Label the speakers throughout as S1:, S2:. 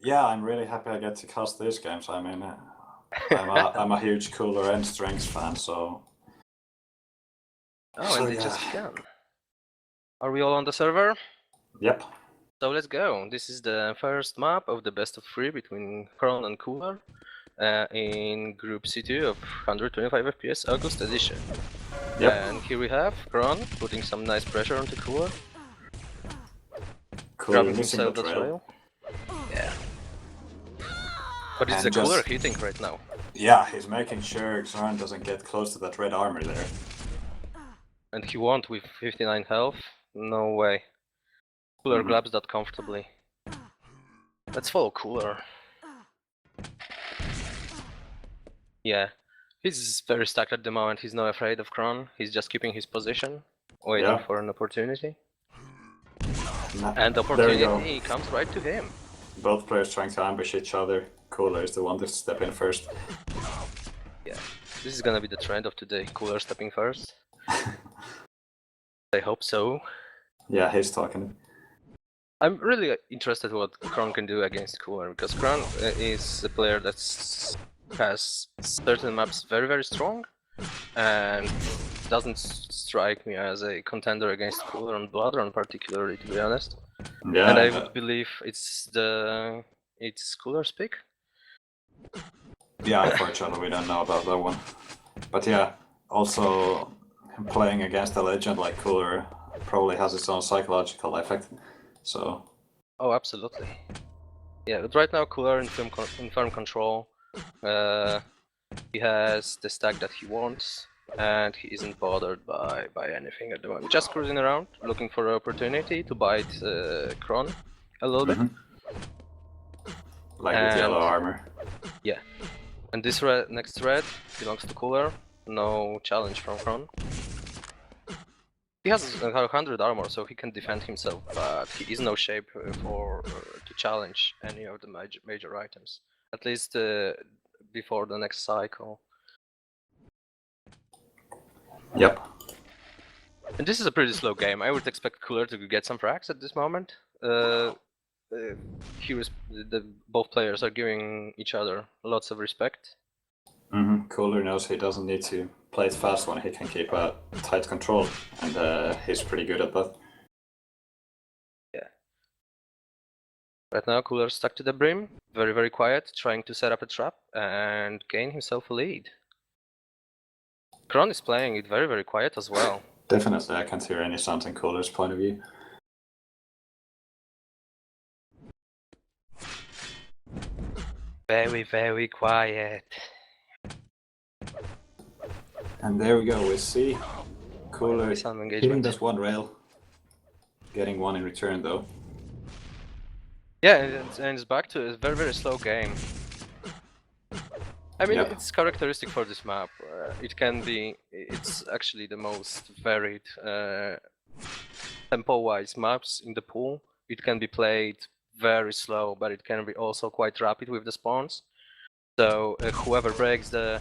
S1: Yeah, I'm really happy I get to cast these games. I mean, I'm a huge Cooler and Strengths fan, so...
S2: Oh, and it just began. Are we all on the server?
S1: Yep.
S2: So let's go. This is the first map of the best of 3 between Xron and Cooler in Group C2 of 125 FPS August edition.
S1: Yep.
S2: And here we have Xron putting some nice pressure onto Cooler.
S1: Cooler
S2: Grabbing
S1: missing the
S2: himself that
S1: trail.
S2: Yeah. But it's the Cooler hitting right now.
S1: Yeah, he's making sure Xron doesn't get close to that red armor there.
S2: And he won't with 59 health. No way. Cooler grabs that comfortably. Let's follow Cooler. Yeah. He's very stacked at the moment. He's not afraid of Xron. He's just keeping his position, waiting for an opportunity. And the opportunity comes right to him.
S1: Both players trying to ambush each other. Cooler is the one to step in first.
S2: Yeah, this is gonna be the trend of today. Cooler stepping first. I hope so.
S1: Yeah, he's talking.
S2: I'm really interested what Xron can do against Cooler, because Xron is a player that has certain maps very strong, and doesn't strike me as a contender against Cooler on Bloodrun particularly, to be honest.
S1: Yeah,
S2: and I would believe it's Cooler's pick.
S1: Yeah, unfortunately we don't know about that one. But yeah, also playing against a legend like Cooler probably has its own psychological effect. So.
S2: Oh, absolutely. Yeah, but right now Cooler in firm control. He has the stack that he wants, and he isn't bothered by anything at the moment. Just cruising around, looking for an opportunity to bite Xron a little bit.
S1: Like with yellow armor.
S2: Yeah. And this next red belongs to Cooler. No challenge from Xron. He has 100 armor, so he can defend himself, but he is no shape to challenge any of the major items. At least before the next cycle.
S1: Yep.
S2: And this is a pretty slow game. I would expect Cooler to get some frags at this moment. Both players are giving each other lots of respect.
S1: Cooler knows he doesn't need to play it fast when he can keep a tight control, and he's pretty good at that.
S2: Yeah. Right now Cooler stuck to the brim, very quiet, trying to set up a trap and gain himself a lead. Xron is playing it very quiet as well.
S1: Definitely, I can't hear any sound in Cooler's point of view.
S2: Very quiet.
S1: And there we go, we see Cooler hitting this one rail, getting one in return though.
S2: Yeah, and it's back to a very slow game. I mean, it's characteristic for this map. It's actually the most varied tempo-wise maps in the pool. It can be played very slow, but it can be also quite rapid with the spawns. So whoever breaks the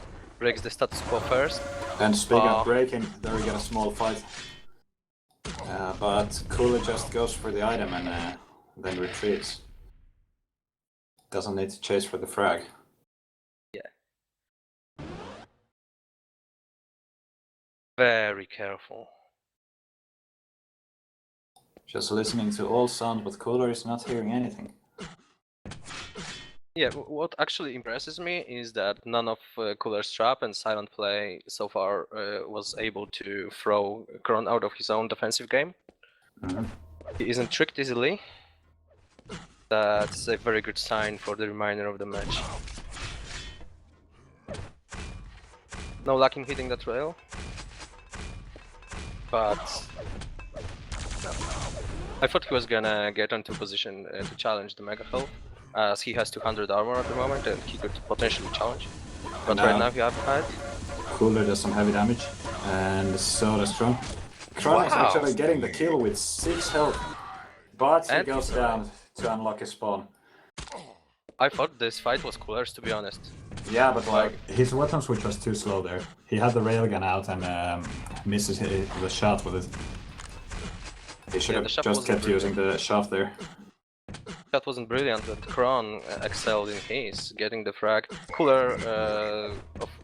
S2: status quo first.
S1: And speaking of breaking, there we get a small fight. But Cooler just goes for the item and then retreats. Doesn't need to chase for the frag.
S2: Yeah. Very careful.
S1: Just listening to all sound, but Cooler is not hearing anything.
S2: Yeah, what actually impresses me is that none of Cooler's trap and silent play so far was able to throw Xron out of his own defensive game. He isn't tricked easily. That's a very good sign for the remainder of the match. No luck in hitting that rail. But I thought he was gonna get into position to challenge the Mega Health, as he has 200 armor at the moment and he could potentially challenge. But right now he have had.
S1: Cooler does some heavy damage, and so does Xron. Xron is actually getting the kill with 6 health, but he goes down to unlock his spawn.
S2: I thought this fight was Cooler's, to be honest.
S1: Yeah, but like, his weapon switch was too slow there. He had the railgun out and misses the shot with it. He should have just kept using the shaft there.
S2: That wasn't brilliant, but Xron excelled in his, getting the frag. Cooler,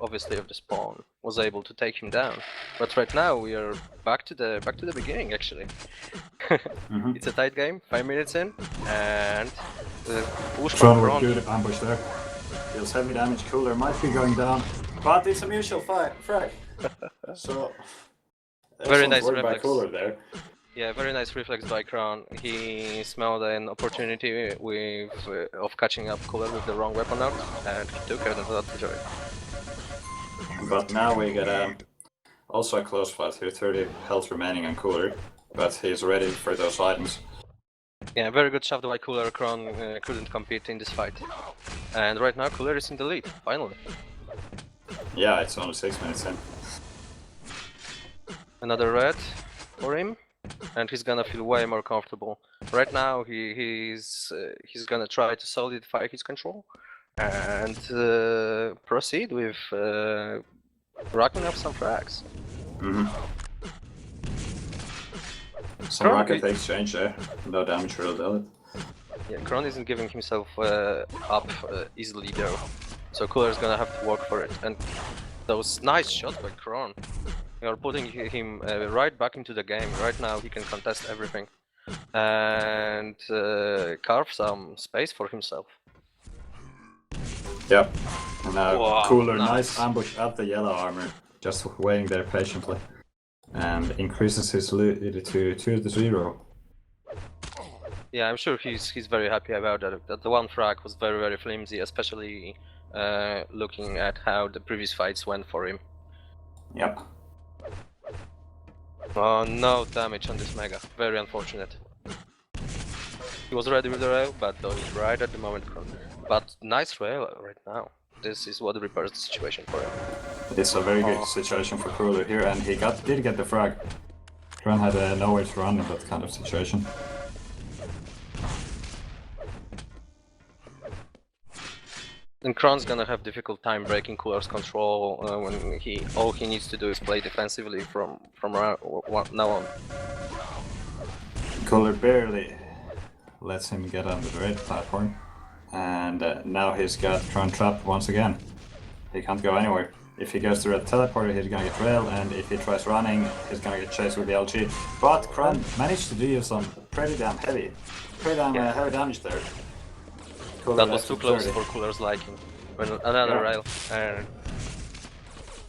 S2: obviously of the spawn, was able to take him down. But right now we are back to the beginning actually. It's a tight game, 5 minutes in, and push from
S1: Xron with
S2: Xron.
S1: good ambush there. Deals heavy damage. Cooler might be going down, but it's a mutual frag. So
S2: very nice
S1: work by
S2: reflex.
S1: Cooler there.
S2: Yeah, very nice reflex by Xron. He smelled an opportunity with of catching up Cooler with the wrong weapon out, and he took advantage of it.
S1: But now we get also a close fight here, 30 health remaining on Cooler, but he's ready for those items.
S2: Yeah, very good shot by Cooler. Xron couldn't compete in this fight. And right now Cooler is in the lead, finally.
S1: Yeah, it's only 6 minutes in.
S2: Another red for him, and he's gonna feel way more comfortable. Right now he's gonna try to solidify his control and proceed with racking up some frags.
S1: Some rocket exchange there, no damage will do it.
S2: Yeah, Xron isn't giving himself up easily though, so Cooler's gonna have to work for it. And those nice shots by Xron, they are putting him right back into the game. Right now he can contest everything and carve some space for himself.
S1: Yep, and now
S2: Wow,
S1: Cooler,
S2: nice.
S1: nice ambush at the yellow armor, just waiting there patiently. And increases his lead to 2-0.
S2: Yeah, I'm sure he's very happy about that. That the one frag was very flimsy, especially looking at how the previous fights went for him.
S1: Yep.
S2: Oh, no damage on this Mega. Very unfortunate. He was ready with the rail, but dodged right at the moment. But nice rail right now. This is what repairs the situation for him.
S1: It's a very good situation for Cooler here, and he did get the frag. Xron had nowhere to run in that kind of situation.
S2: And Xron's gonna have difficult time breaking Cooler's control when all he needs to do is play defensively from now on.
S1: Cooler barely lets him get on the red platform, and now he's got Xron trapped once again. He can't go anywhere. If he goes to red teleporter, he's gonna get railed, and if he tries running, he's gonna get chased with the LG. But Xron managed to do some pretty damn heavy damage there. Cooler
S2: that was too close
S1: 30.
S2: for Cooler's liking. When another rail and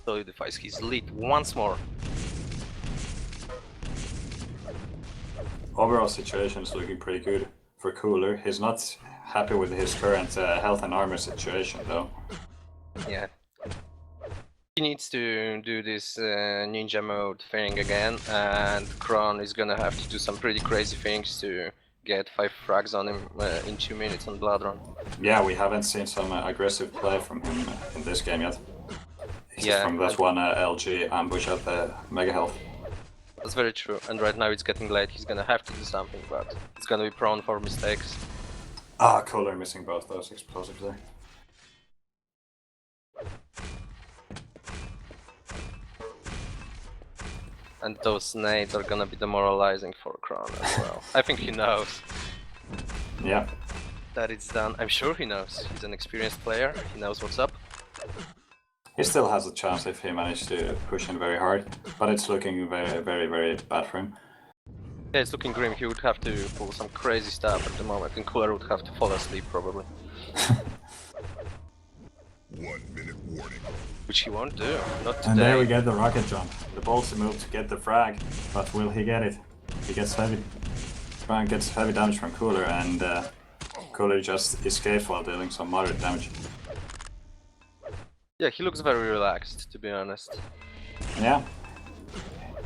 S2: solidifies his lead once more.
S1: Overall situation is looking pretty good for Cooler. He's not happy with his current health and armor situation though.
S2: Yeah. He needs to do this ninja mode thing again, and Xron is gonna have to do some pretty crazy things to get 5 frags on him in 2 minutes on Blood Run.
S1: Yeah, we haven't seen some aggressive play from him in this game yet.
S2: Yeah,
S1: from that one LG ambush at the Mega Health.
S2: That's very true, and right now it's getting late. He's gonna have to do something, but he's gonna be prone for mistakes.
S1: Ah, Cooler missing both those explosives there.
S2: And those nades are gonna be demoralizing for Xron as well. I think he knows
S1: Yeah.
S2: that it's done. I'm sure he knows. He's an experienced player. He knows what's up.
S1: He still has a chance if he managed to push in very hard, but it's looking very bad for him.
S2: Yeah, it's looking grim. He would have to pull some crazy stuff at the moment, and Cooler would have to fall asleep probably.
S3: 1 minute warning.
S2: Which he won't do. Not today.
S1: And there we get the rocket jump. The ballsy move to get the frag, but will he get it? He gets heavy. Xron gets heavy damage from Cooler, and Cooler just escapes while dealing some moderate damage.
S2: Yeah, he looks very relaxed, to be honest.
S1: Yeah.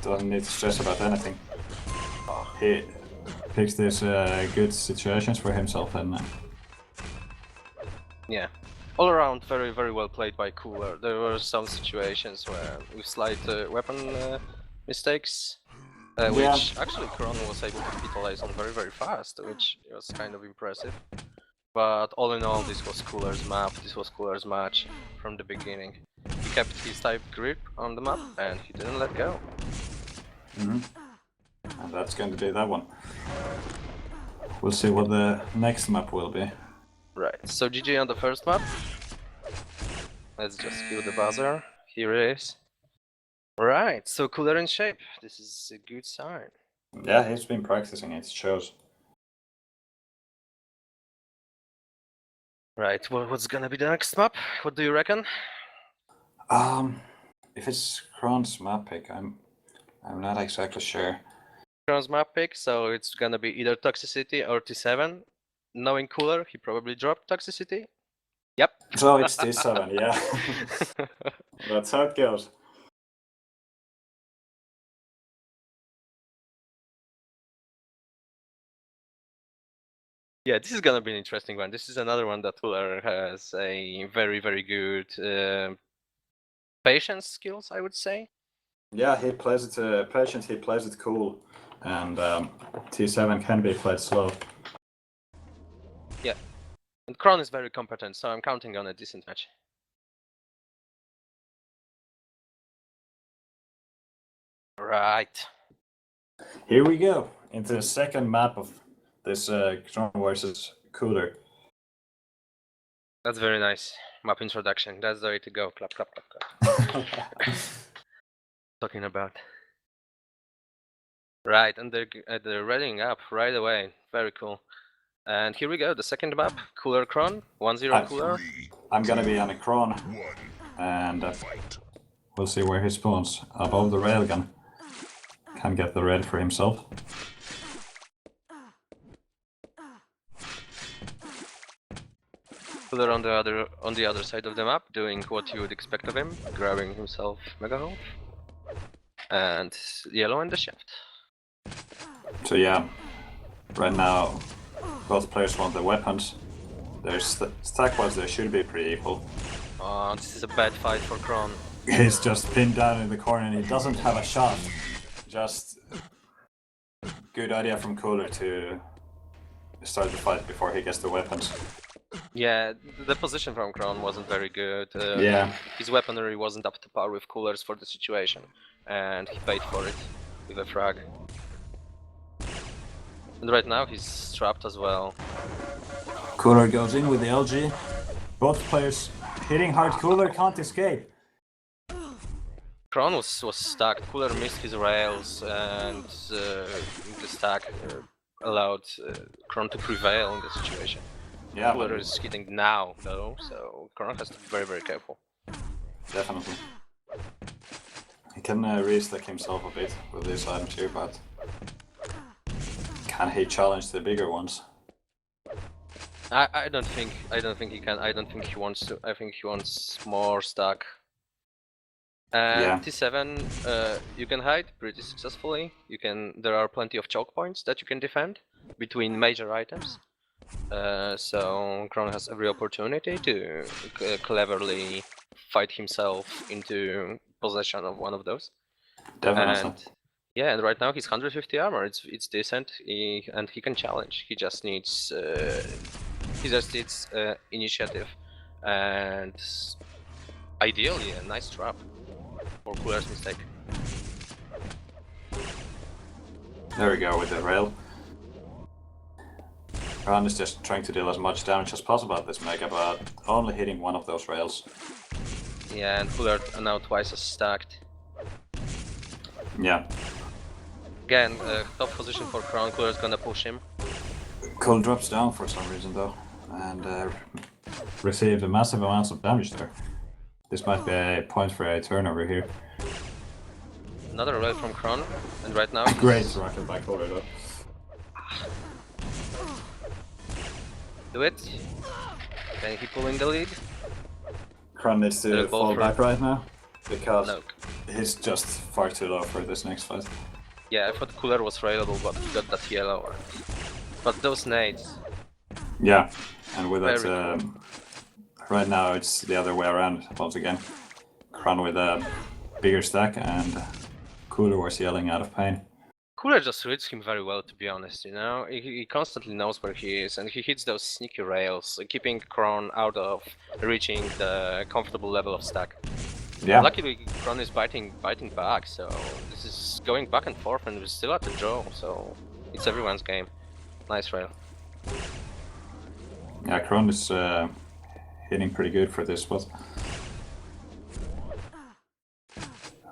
S1: Doesn't need to stress about anything. He picks these good situations for himself, and
S2: Yeah. All around, very well played by Cooler. There were some situations where with slight weapon mistakes, which actually Xron was able to capitalize on very fast, which was kind of impressive. But all in all, this was Cooler's map, this was Cooler's match from the beginning. He kept his tight grip on the map and he didn't let go.
S1: and that's going to be that one. we'll see what the next map will be.
S2: Right, so GG on the first map. Let's just kill the buzzer. Here it is. Right, so Cooler in shape. This is a good sign.
S1: Yeah, he's been practicing, it shows.
S2: Right, well, what's gonna be the next map? What do you reckon?
S1: If it's Xron's map pick, I'm not exactly sure.
S2: Xron's map pick, so it's gonna be either Toxicity or T7. Knowing Cooler, he probably dropped Toxicity. Yep.
S1: So it's T7, yeah. That's how it goes.
S2: Yeah, this is gonna be an interesting one. This is another one that Cooler has a very, very good patience skills, I would say.
S1: Yeah, he plays it patient, he plays it cool, and T7 can be played slow.
S2: Yeah, and Xron is very competent, so I'm counting on a decent match. Right.
S1: Here we go, into the second map of this Xron versus Cooler.
S2: That's very nice. Map introduction. That's the way to go. Clap, clap, clap, clap. Talking about. Right, and they're readying up right away. Very cool. And here we go, the second map, Cooler Xron, 1-0 Cooler.
S1: I'm gonna be on a Xron,
S3: 1.
S1: and
S3: Fight.
S1: we'll see where he spawns. Above the railgun. Can get the red for himself.
S2: Cooler on the other side of the map, doing what you would expect of him, grabbing himself Mega Health. And yellow in the shaft.
S1: So yeah, right now both players want the weapons. There's stack-wise they should be pretty equal.
S2: This is a bad fight for Xron.
S1: He's just pinned down in the corner and he doesn't have a shot. Just good idea from Cooler to start the fight before he gets the weapons.
S2: Yeah, the position from Xron wasn't very good.
S1: Yeah.
S2: His weaponry wasn't up to par with Cooler's for the situation, and he paid for it with a frag. And right now he's trapped as well.
S1: Cooler goes in with the LG. Both players hitting hard. Cooler can't escape.
S2: Xron was stuck. Cooler missed his rails, and the stack allowed Xron to prevail in the situation.
S1: Yeah,
S2: Cooler is hitting now, though, so Xron has to be very, very careful.
S1: definitely. He can restack himself a bit with this item too, but can he challenge the bigger ones?
S2: I don't think he can. I don't think he wants to. I think he wants more stack. And
S1: Yeah.
S2: T7, you can hide pretty successfully. There are plenty of choke points that you can defend between major items. So Xron has every opportunity to cleverly fight himself into possession of one of those.
S1: Definitely.
S2: And yeah, and right now he's 150 armor. It's decent, and he can challenge. He just needs initiative, and ideally a nice trap for Cooler's mistake.
S1: There we go with the rail. Xron is just trying to deal as much damage as possible at this mega, but only hitting one of those rails.
S2: Yeah, and Cooler are now twice as stacked.
S1: Yeah.
S2: Again, top position for Xron. Cooler's gonna push him.
S1: Cole drops down for some reason though, and received a massive amounts of damage there. This might be a point for a turnover here.
S2: Another rail from Xron, and right now
S1: Great rocket by Cole though.
S2: do it. Can he pull in the lead?
S1: Xron needs to
S2: They're
S1: fall
S2: both
S1: back right now because
S2: No.
S1: he's just far too low for this next fight.
S2: Yeah, I thought Cooler was railable, but he got that yellow. But those nades.
S1: Yeah, and with that,
S2: Very
S1: right now it's the other way around once again. Xron with a bigger stack and Cooler was yelling out of pain.
S2: Cooler just reads him very well, to be honest, you know? He constantly knows where he is, and he hits those sneaky rails, keeping Xron out of reaching the comfortable level of stack.
S1: Yeah.
S2: Luckily, Xron is biting back, so this is going back and forth, and we're still at the draw, so it's everyone's game. Nice rail.
S1: Yeah, Xron is hitting pretty good for this spot.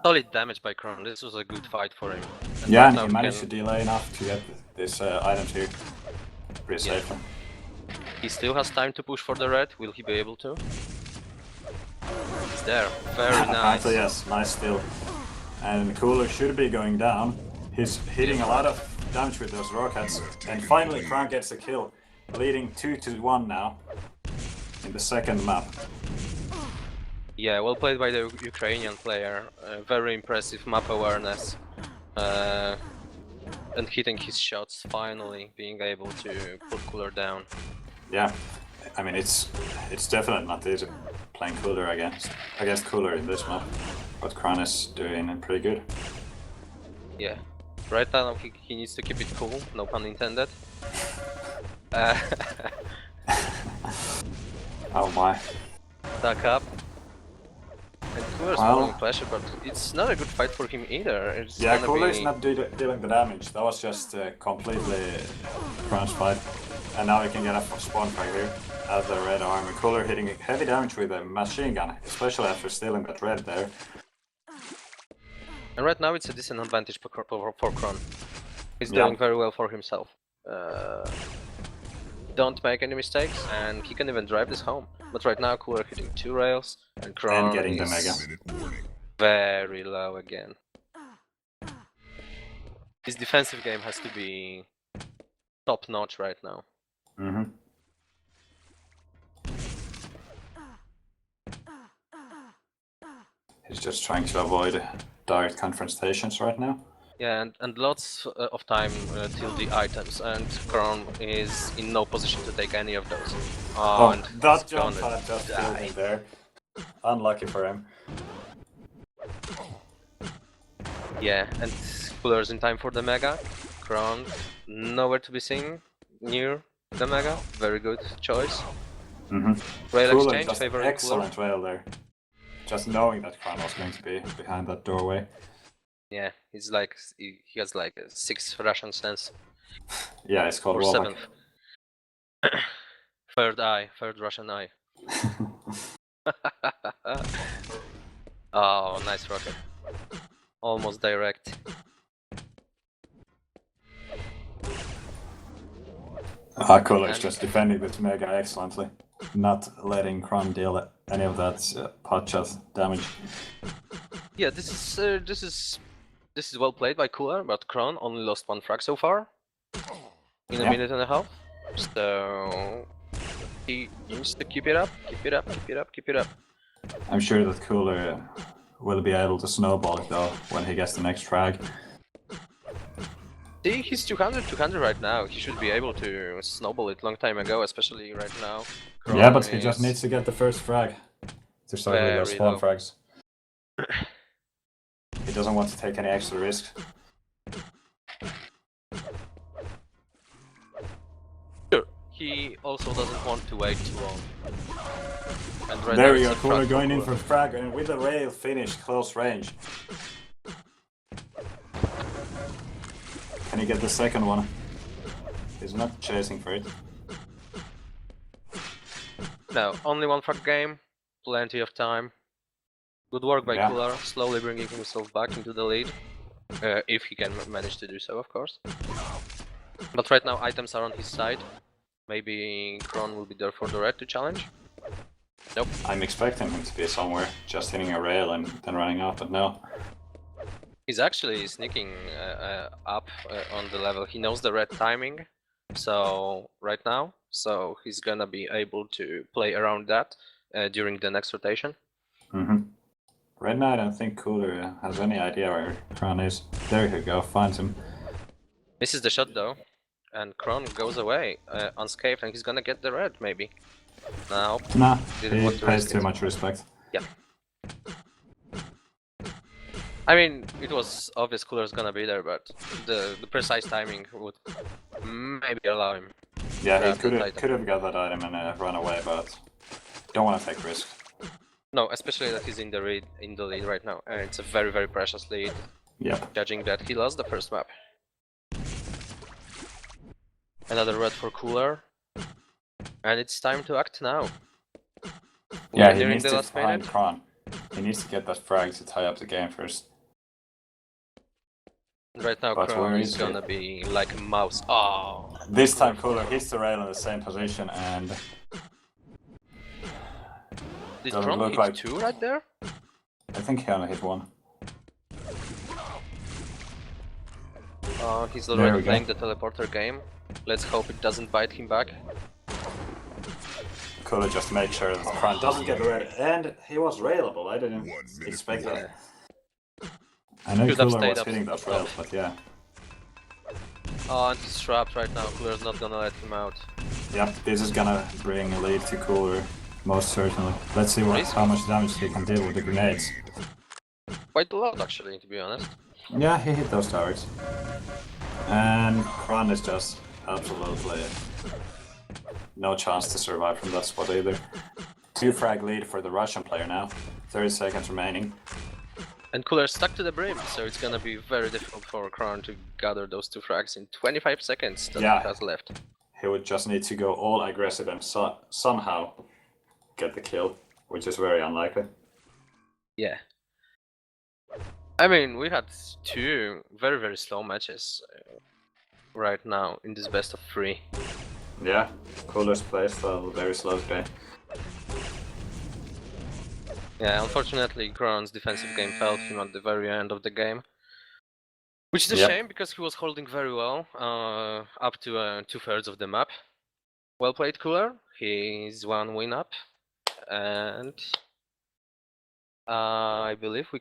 S2: Solid damage by Xron. This was a good fight for him. And
S1: Yeah,
S2: right
S1: and
S2: now
S1: he managed
S2: can-
S1: to delay enough to get this items here pretty
S2: Yeah.
S1: safely.
S2: He still has time to push for the red. Will he be able to? He's there. Very nice.
S1: Apparently, yes, nice still. And Cooler should be going down. He's hitting a lot of damage with those rockets. And finally, Xron gets a kill, leading 2-1 now in the second map.
S2: Yeah, well played by the Ukrainian player. Very impressive map awareness. And hitting his shots, finally being able to put Cooler down.
S1: Yeah, I mean it's definitely not easy playing Cooler against Cooler in this map, but Xron is doing pretty good.
S2: Yeah. Right now he needs to keep it cool, no pun intended.
S1: Oh my.
S2: Stack up. And Cooler's
S1: Well-
S2: pulling pressure, but it's not a good fight for him either. It's
S1: Yeah,
S2: gonna
S1: Cooler is
S2: be...
S1: not dealing the damage. That was just completely Xron's fight. And now we can get a spawn frag here as the red armor. Cooler hitting heavy damage with a machine gun, especially after stealing that red there.
S2: And right now it's a decent advantage for Xron. He's
S1: Yeah.
S2: doing very well for himself. Don't make any mistakes, and he can even drive this home. But right now Cooler hitting 2 rails, and Xron
S1: And getting the
S2: is
S1: mega.
S3: Minute warning.
S2: very low again. His defensive game has to be top notch right now.
S1: Mm-hmm. He's just trying to avoid direct confrontations right now.
S2: Yeah, and lots of time till the items, and Xron is in no position to take any of those.
S1: Oh,
S2: And
S1: that
S2: he's
S1: jump
S2: gonna
S1: pad just killed
S2: die.
S1: him there. Unlucky for him.
S2: Yeah, and Cooler's in time for the Mega. Xron nowhere to be seen near the Mega. Very good choice.
S1: Mm-hmm.
S2: Rail
S1: Cooler,
S2: exchange
S1: just
S2: favoring Cooler.
S1: excellent rail there. Just knowing that Xron was going to be behind that doorway.
S2: Yeah, he's like he has like a 6th Russian sense
S1: Yeah, it's called
S2: or
S1: Wallach.
S2: 7th. Third eye, third Russian eye. Oh, nice rocket. Almost direct.
S1: Cooler is
S2: And-
S1: just defending this mega excellently. Not letting Xron deal any of that pot shot damage.
S2: Yeah, this is well played by Cooler, but Xron only lost 1 frag so far in a
S1: Yeah.
S2: minute and a half. So he needs to keep it up, keep it up, keep it up, keep it up.
S1: I'm sure that Cooler will be able to snowball it though when he gets the next frag.
S2: See, he's 200 right now. He should be able to snowball it long time ago, especially right now.
S1: Yeah,
S2: Xron
S1: but he just
S2: is
S1: needs to get the first frag to start with those
S2: very
S1: spawn
S2: low.
S1: frags. He doesn't want to take any extra risks.
S2: He also doesn't want to wait too long. And right
S1: There
S2: now
S1: we
S2: it's
S1: go,
S2: a
S1: Cooler
S2: frag
S1: going in
S2: Cooler.
S1: for frag and with the rail finish close range. Can he get the second one? He's not chasing for it.
S2: No, only 1 frag game, plenty of time. Good work by
S1: Yeah.
S2: Cooler, slowly bringing himself back into the lead. If he can manage to do so, of course. But right now items are on his side. Maybe Xron will be there for the red to challenge. Nope.
S1: I'm expecting him to be somewhere, just hitting a rail and then running out, but no.
S2: He's actually sneaking up on the level. He knows the red timing, so right now, so he's gonna be able to play around that during the next rotation.
S1: Mm-hmm. Right now I don't think Cooler has any idea where Xron is. There you go, finds him.
S2: Misses the shot though, and Xron goes away unscathed, and he's gonna get the red maybe. No,
S1: Nah,
S2: Didn't
S1: he
S2: want to
S1: pays
S2: risk
S1: too
S2: it.
S1: much respect.
S2: I mean it was obvious Cooler's gonna be there, but the precise timing would maybe allow him.
S1: Yeah, he
S2: Grab the
S1: could
S2: item.
S1: have got that item and run away, but don't want to take risks.
S2: No, especially that he's in the lead right now, and it's a very precious lead.
S1: Yep.
S2: Judging that he lost the first map. Another red for Cooler. And it's time to act now.
S1: Yeah,
S2: We're
S1: he
S2: nearing
S1: needs
S2: the
S1: to
S2: last
S1: find
S2: minute.
S1: Kron. He needs to get that frag to tie up the game first.
S2: Right now,
S1: But
S2: Xron
S1: where
S2: is
S1: is he?
S2: gonna be like a mouse. Oh!
S1: This time Cooler hits the rail in the same position and
S2: Did
S1: doesn't
S2: Xron
S1: look
S2: hit
S1: like...
S2: 2 right there?
S1: I think he only hit 1.
S2: He's
S1: There
S2: already
S1: we go.
S2: playing the teleporter game. Let's hope it doesn't bite him back.
S1: Cooler just make sure that Kron doesn't get railed. And he was railable, I didn't
S3: 1 minute
S1: expect
S3: warning.
S1: that. I know
S2: Should have
S1: Cooler
S2: stayed
S1: was
S2: up
S1: hitting those
S2: top.
S1: rails, but yeah.
S2: Oh, and he's trapped right now. Cooler's not gonna let him out.
S1: Yep, this is gonna bring a lead to Cooler, most certainly. Let's see how much damage he can deal with the grenades.
S2: Quite a lot, actually, to be honest.
S1: Yeah, he hit those towers. And Kron is just absolutely no chance to survive from that spot either. 2 frag lead for the Russian player now. 30 seconds remaining.
S2: And Cooler's stuck to the brim, so it's gonna be very difficult for Xron to gather those 2 frags in 25 seconds that
S1: Yeah.
S2: he has left.
S1: He would just need to go all aggressive and somehow get the kill, which is very unlikely.
S2: Yeah. I mean, we had 2 very, very slow matches right now in this best of 3.
S1: Yeah, Cooler's playstyle very slow today.
S2: Yeah, unfortunately, Xron's defensive game failed him at the very end of the game. Which is a
S1: Yep.
S2: shame, because he was holding very well up to 2/3 of the map. Well played, Cooler. He's 1 win up. And I believe we can